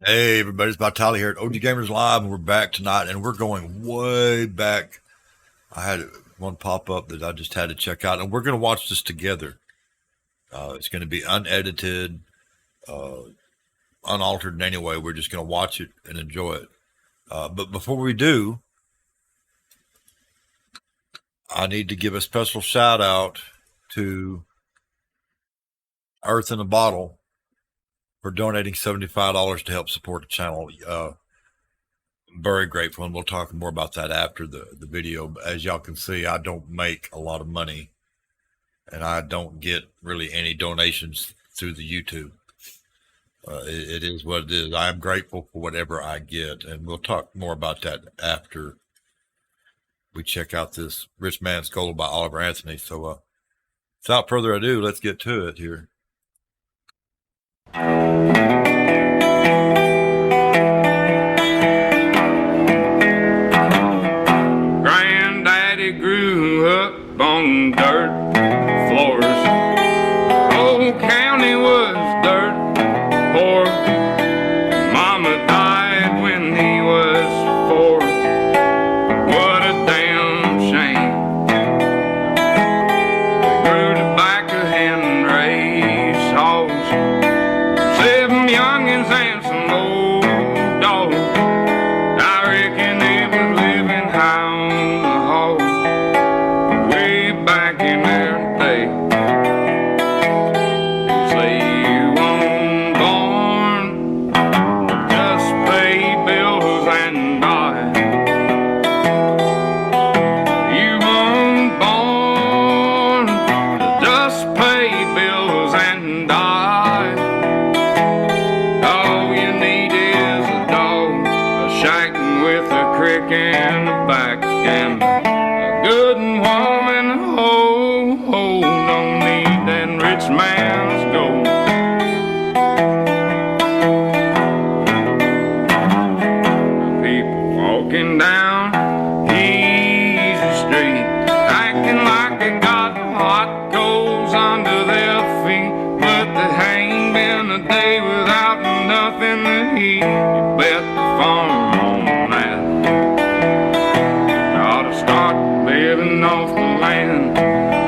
Hey, everybody, it's Vitali here at OG Gamers Live, and we're back tonight, and we're going way back. I had one pop up that I just had to check out, and we're going to watch this together. It's going to be unedited, uh, unaltered in any way. We're just going to watch it and enjoy it. But before we do, I need to give a special shout out to Earth in a Bottle for donating $75 to help support the channel. Very grateful, and we'll talk more about that after the video. As y'all can see, I don't make a lot of money, and I don't get really any donations through the YouTube. It is what it is. I am grateful for whatever I get, and we'll talk more about that after we check out this Rich Man's Gold by Oliver Anthony. So without further ado, let's get to it here. Granddaddy grew up on dirt floors. Whole county was dirt poor. Mama died when he was 4. What a damn shame. They grew tobacco and raised hogs. 7 youngins and some old dogs. I reckon they was living high on the hog way back in their day. You say you weren't born to just pay bills and die. You weren't born to just pay bills and die. All you need is a dog, a shack with a crick in the back, and a good woman. Ho, don't need that rich man's gold. People walking down easy street, acting like they got hot coals under their feet, but there ain't been a day without nothing to eat. You bet the farm on that. Ought to start living off the land,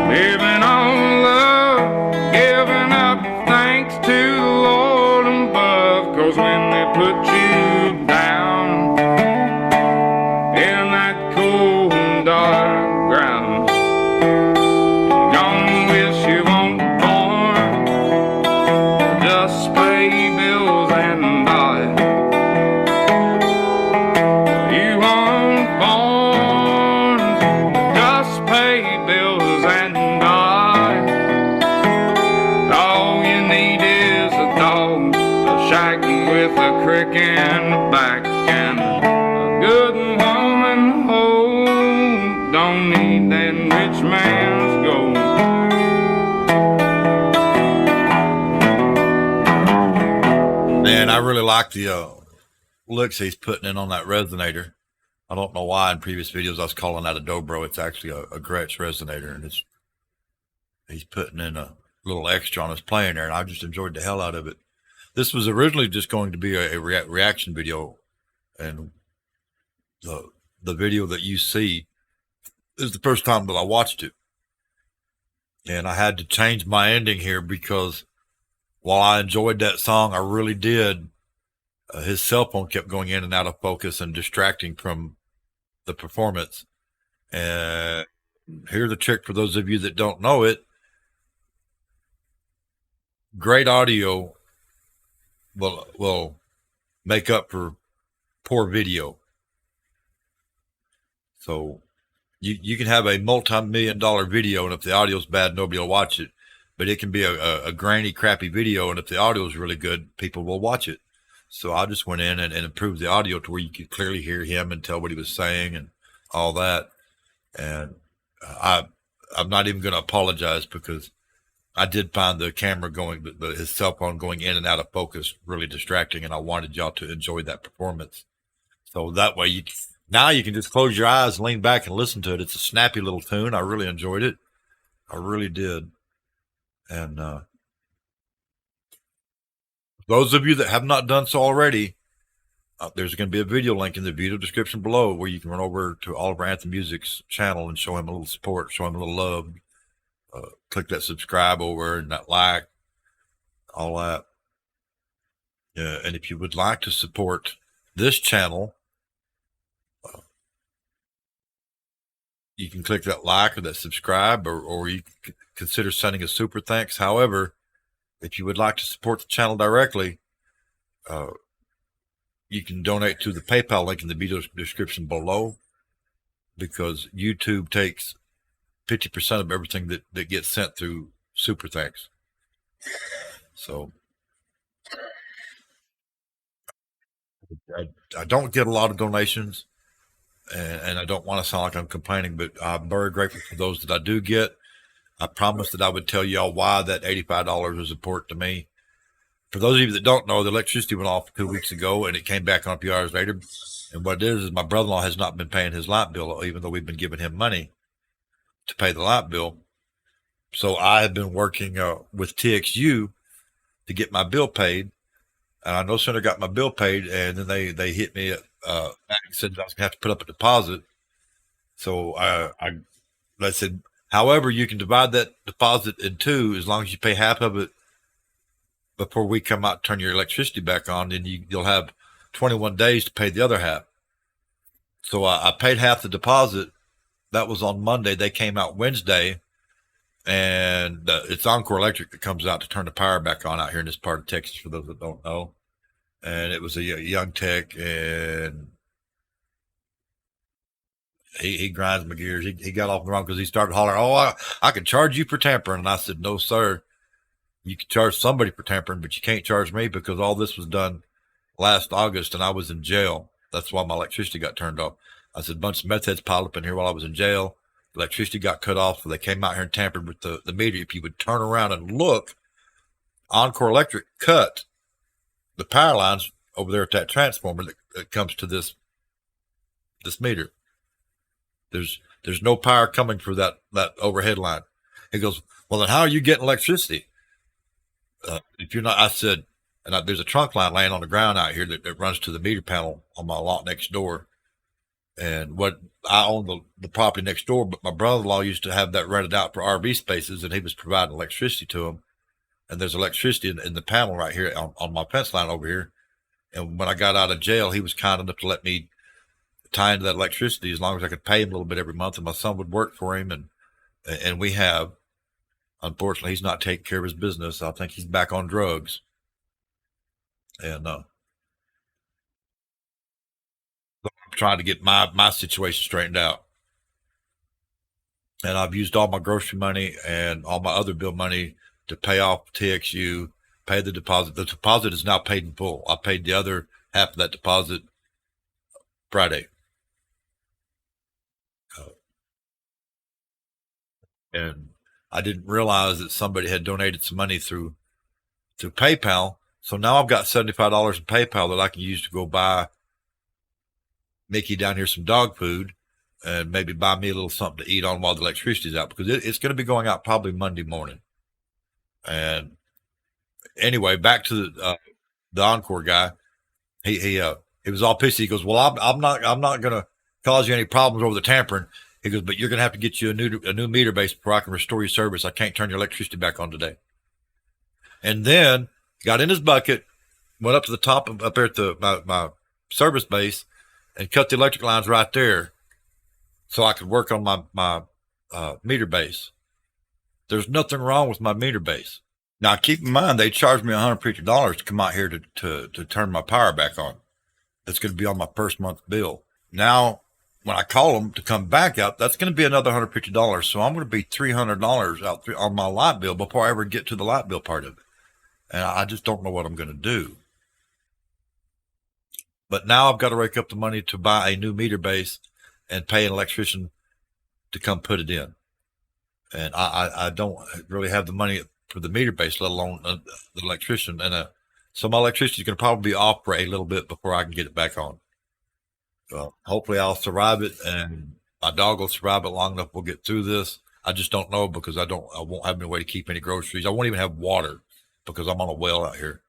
living on love, giving up thanks to the Lord above. 'Cause when they put you down in that cold and dark ground, you're gonna wish you weren't born to just pay bills and die. You weren't born to just pay bills and die. All you need is a dog, a shack with a crick in the back, and a good woman. Oh, don't need that rich man's gold. Man, I really like the licks he's putting in on that resonator. I don't know why in previous videos I was calling that a dobro. It's actually a Gretsch resonator, and he's putting in a little extra on his playing there, and I just enjoyed the hell out of it. This was originally just going to be a reaction video, and the video that you see is the first time that I watched it, and I had to change my ending here because while I enjoyed that song, I really did, his cell phone kept going in and out of focus and distracting from the performance. And here's the trick for those of you that don't know it. Great audio will make up for poor video. So you can have a multi-million-dollar video, and if the audio's bad, nobody will watch it. But it can be a grainy, crappy video, and if the audio is really good, people will watch it. So I just went in and improved the audio to where you could clearly hear him and tell what he was saying and all that. And I'm not even going to apologize because I did find the camera going, his cell phone going in and out of focus really distracting, and I wanted y'all to enjoy that performance. So that way now you can just close your eyes, lean back, and listen to it. It's a snappy little tune. I really enjoyed it. I really did. And those of you that have not done so already, there's going to be a video link in the video description below where you can run over to Oliver Anthem Music's channel and show him a little support, show him a little love. Click that subscribe over and that like, all that. And if you would like to support this channel, you can click that like or that subscribe, or you can consider sending a super thanks. However, if you would like to support the channel directly, you can donate to the PayPal link in the video description below, because YouTube takes 50% of everything that gets sent through super thanks. So I don't get a lot of donations, and I don't want to sound like I'm complaining, but I'm very grateful for those that I do get. I promised that I would tell y'all why that $85 was important to me. For those of you that don't know, the electricity went off 2 weeks ago, and it came back on a few hours later. And what it is my brother-in-law has not been paying his light bill, even though we've been giving him money to pay the light bill. So I have been working with TXU to get my bill paid. And I no sooner got my bill paid, and then they hit me back and said I was going to have to put up a deposit. So I said, however, you can divide that deposit in two as long as you pay half of it before we come out and turn your electricity back on. Then you'll have 21 days to pay the other half. So I paid half the deposit. That was on Monday. They came out Wednesday, and it's Encore Electric that comes out to turn the power back on out here in this part of Texas, for those that don't know. And it was a young tech, and he grinds my gears. He got off the wrong because he started hollering, "Oh, I can charge you for tampering." And I said, "No, sir. You can charge somebody for tampering, but you can't charge me, because all this was done last August and I was in jail. That's why my electricity got turned off." I said, "A bunch of meth heads piled up in here while I was in jail. Electricity got cut off, so they came out here and tampered with the meter. If you would turn around and look, Encore Electric cut the power lines over there at that transformer that comes to this meter. There's no power coming through that overhead line." He goes, "Well, then how are you getting electricity? If you're not," I said, and there's a trunk line laying on the ground out here that runs to the meter panel on my lot next door. And what I own the property next door, but my brother-in-law used to have that rented out for RV spaces, and he was providing electricity to him. And there's electricity in the panel right here on my fence line over here. And when I got out of jail, he was kind enough to let me tie into that electricity as long as I could pay him a little bit every month, and my son would work for him. And we have, unfortunately, he's not taking care of his business. I think he's back on drugs. And I'm trying to get my situation straightened out. And I've used all my grocery money and all my other bill money to pay off TXU, pay the deposit. The deposit is now paid in full. I paid the other half of that deposit Friday. And I didn't realize that somebody had donated some money through PayPal. So now I've got $75 in PayPal that I can use to go buy Mickey down here some dog food, and maybe buy me a little something to eat on while the electricity's out, because it's going to be going out probably Monday morning. And anyway, back to the Encore guy. He was all pissy. He goes, "Well, I'm not going to cause you any problems over the tampering." He goes, "But you're going to have to get you a new meter base before I can restore your service. I can't turn your electricity back on today." And then got in his bucket, went up to the top up there at my service base, and cut the electric lines right there, so I could work on my meter base. There's nothing wrong with my meter base. Now, keep in mind, they charged me $150 to come out here to turn my power back on. That's going to be on my first month bill. Now, when I call them to come back out, that's going to be another $150. So I'm going to be $300 out on my light bill before I ever get to the light bill part of it. And I just don't know what I'm going to do. But now I've got to rake up the money to buy a new meter base and pay an electrician to come put it in. And I don't really have the money for the meter base, let alone the electrician. And so my electricity is going to probably be off for a little bit before I can get it back on. Hopefully I'll survive it, and my dog will survive it long enough. We'll get through this. I just don't know, because I won't have any way to keep any groceries. I won't even have water because I'm on a well out here.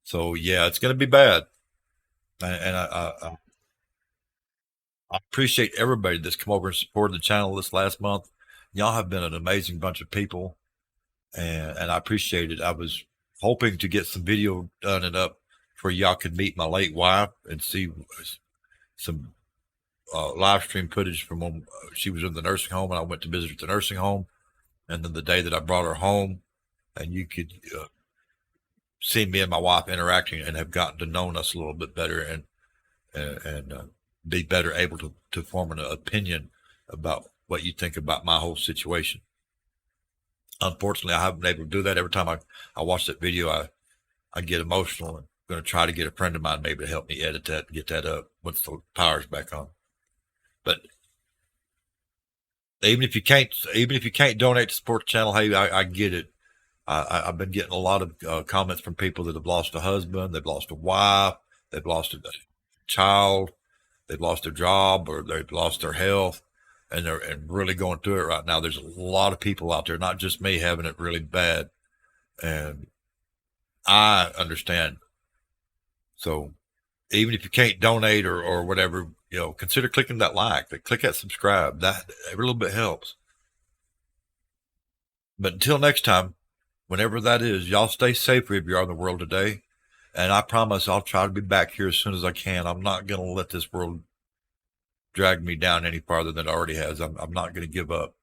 So yeah, it's going to be bad. And I appreciate everybody that's come over and supported the channel this last month. Y'all have been an amazing bunch of people, and I appreciate it. I was hoping to get some video done and up for y'all could meet my late wife and see some live stream footage from when she was in the nursing home and I went to visit her at the nursing home, and then the day that I brought her home, and you could see me and my wife interacting and have gotten to know us a little bit better and be better able to form an opinion about what you think about my whole situation. Unfortunately, I haven't been able to do that. Every time I watch that video, I get emotional, and I'm going to try to get a friend of mine maybe to help me edit that and get that up once the power's back on. But even if you can't donate to support the channel, hey, I get it. I've been getting a lot of comments from people that have lost a husband, they've lost a wife, they've lost a child, they've lost their job, or they've lost their health, and they're really going through it right now. There's a lot of people out there, not just me, having it really bad, and I understand. So even if you can't donate or whatever, consider clicking that like, click that subscribe. That every little bit helps. But until next time, whenever that is, y'all stay safe wherever you are in the world today. And I promise I'll try to be back here as soon as I can. I'm not going to let this world drag me down any farther than it already has. I'm not going to give up.